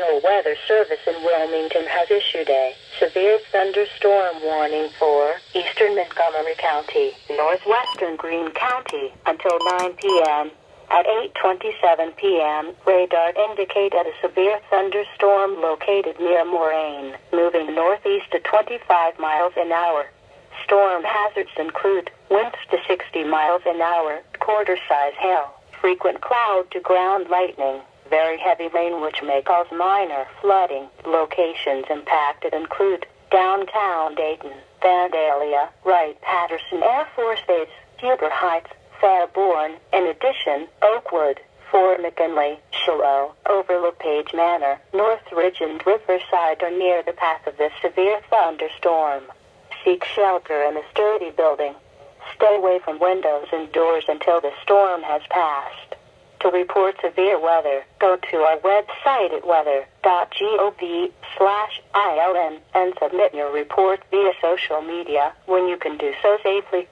National Weather Service in Wilmington has issued a severe thunderstorm warning for eastern Montgomery County, northwestern Greene County, until 9 p.m. At 8:27 p.m., radar indicated a severe thunderstorm located near Moraine, moving northeast at 25 miles an hour. Storm hazards include winds to 60 miles an hour, quarter-size hail, frequent cloud-to-ground lightning, very heavy rain which may cause minor flooding. Locations impacted include downtown Dayton, Vandalia, Wright-Patterson Air Force Base, Huber Heights, Fairborn. In addition, Oakwood, Fort McKinley, Shiloh, Overlook Page Manor, Northridge and Riverside are near the path of this severe thunderstorm. Seek shelter in a sturdy building. Stay away from windows and doors until the storm has passed. To report severe weather, go to our website at weather.gov/ILN and submit your report via social media when you can do so safely.